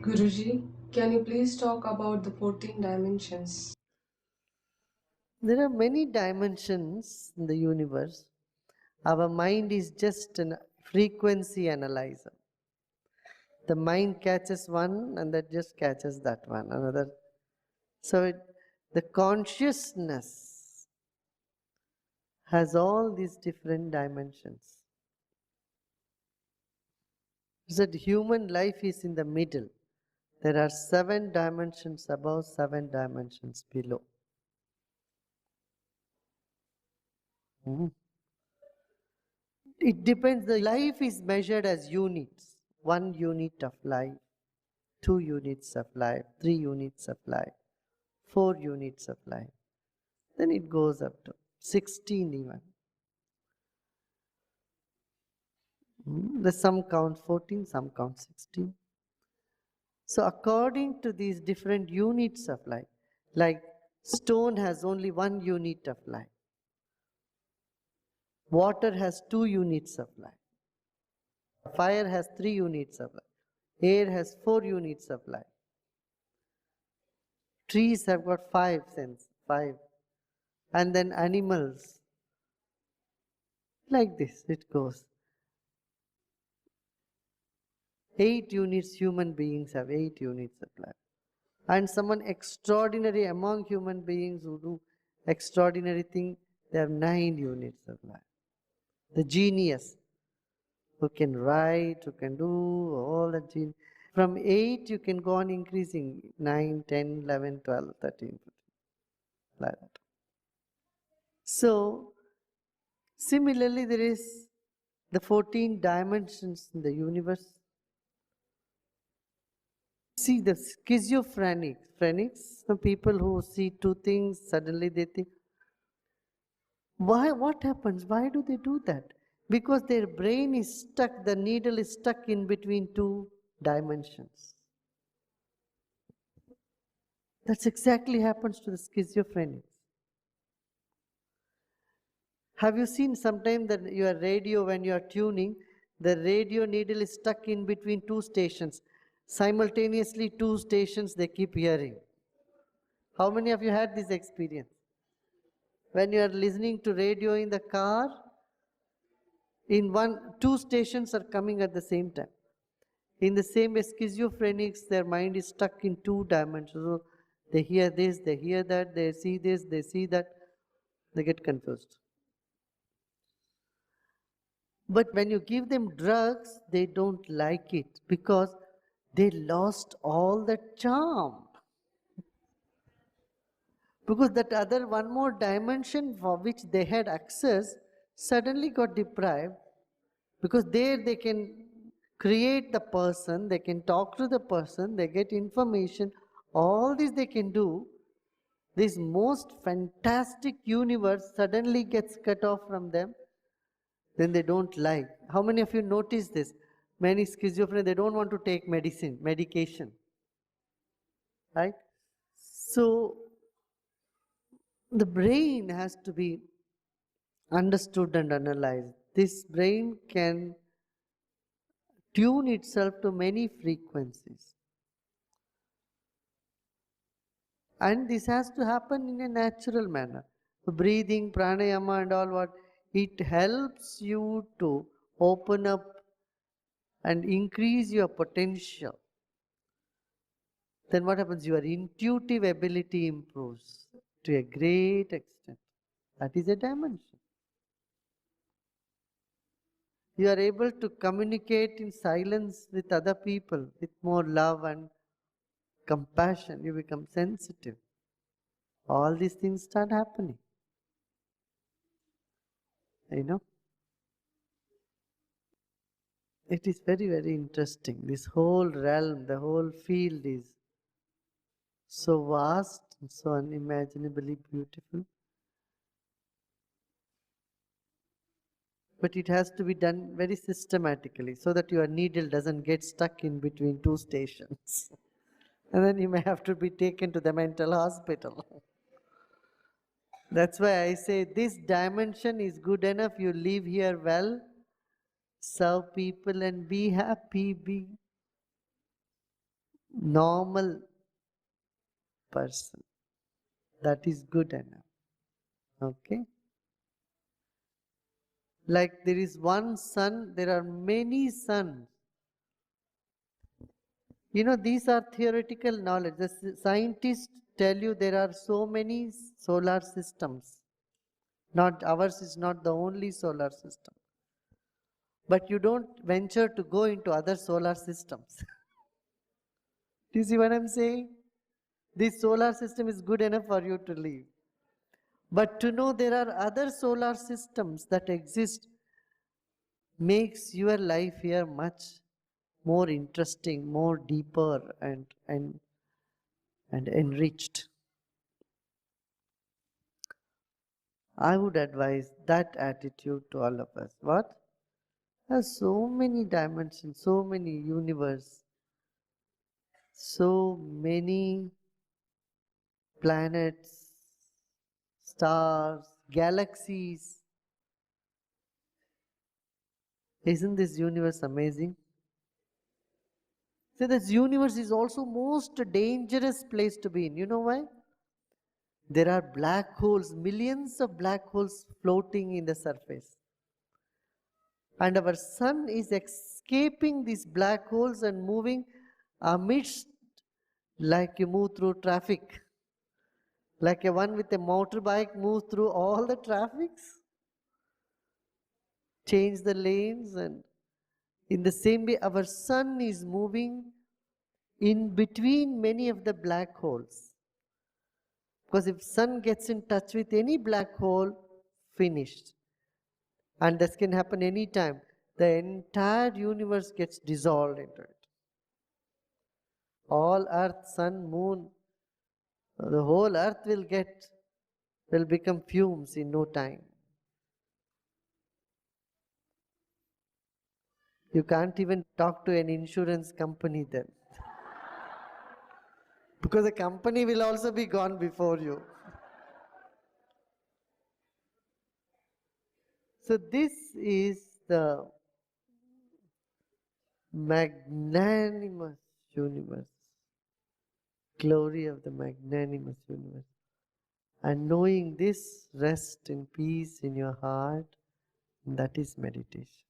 Guruji, can you please talk about the 14 dimensions? There are many dimensions in the universe. Our mind is just a frequency analyzer. The mind catches one and that just catches that one, another. So the consciousness has all these different dimensions. That human life is in the middle. There are 7 dimensions above, 7 dimensions below. Mhm. It depends. The life is measured as units. 1 unit of life, 2 units of life, 3 units of life, 4 units of life. Then it goes up to 16 even. Some count 14, some count 16. So according to these different units of life, like stone has only 1 unit of life. Water has 2 units of life. Fire has 3 units of life. Air has 4 units of life. Trees have got five. And then animals. Like this it goes. 8 units, human beings have 8 units of life. And someone extraordinary among human beings who do extraordinary thing, they have 9 units of life. The genius who can write, who can do all the genius. From 8 you can go on increasing 9, 10, 11, 12, 13, 14, like that. So similarly there is the 14 dimensions in the universe. See the schizophrenics, some people who see two things, suddenly they think, why, what happens? Why do they do that? Because their brain is stuck, the needle is stuck in between 2 dimensions. That's exactly happens to the schizophrenics. Have you seen sometime that your radio, when you are tuning, the radio needle is stuck in between 2 stations. Simultaneously, 2 stations they keep hearing. How many of you had this experience? When you are listening to radio in the car, in 2 stations are coming at the same time. In the same way, schizophrenics, their mind is stuck in 2 dimensions. So they hear this, they hear that, they see this, they see that, they get confused. But when you give them drugs, they don't like it because they lost all the charm. Because that other one more dimension for which they had access suddenly got deprived, because there they can create the person, they can talk to the person, they get information, all this they can do. This most fantastic universe suddenly gets cut off from them, then they don't like. How many of you notice this? Many schizophrenic, they don't want to take medication, right? So the brain has to be understood and analyzed. This brain can tune itself to many frequencies. And this has to happen in a natural manner. Breathing, pranayama and all what, it helps you to open up and increase your potential. Then what happens? Your intuitive ability improves to a great extent. That is a dimension. You are able to communicate in silence with other people with more love and compassion. You become sensitive. All these things start happening. You know, it is very, very interesting. This whole realm, the whole field is so vast and so unimaginably beautiful. But it has to be done very systematically so that your needle doesn't get stuck in between 2 stations. And then you may have to be taken to the mental hospital. That's why I say this dimension is good enough. You live here well, serve people and be happy. normal person. That is good enough. Okay? Like there is one sun, there are many suns. You know, these are theoretical knowledge. The scientists tell you there are so many solar systems. Not ours is not the only solar system. But you don't venture to go into other solar systems. Do you see what I'm saying? This solar system is good enough for you to live. But to know there are other solar systems that exist makes your life here much more interesting, more deeper and enriched. I would advise that attitude to all of us. What? There's so many dimensions, so many universe, so many planets, stars, galaxies. Isn't this universe amazing? So this universe is also most dangerous place to be in. You know why? There are black holes, millions of black holes floating in the surface. And our sun is escaping these black holes and moving amidst like you move through traffic. Like a one with a motorbike moves through all the traffics, change the lanes, and in the same way our sun is moving in between many of the black holes. Because if sun gets in touch with any black hole, finished. And this can happen anytime. The entire universe gets dissolved into it. All earth, sun, moon, the whole earth will become fumes in no time. You can't even talk to an insurance company then. Because the company will also be gone before you. So this is the magnanimous universe, glory of the magnanimous universe. And knowing this, rest in peace in your heart, that is meditation.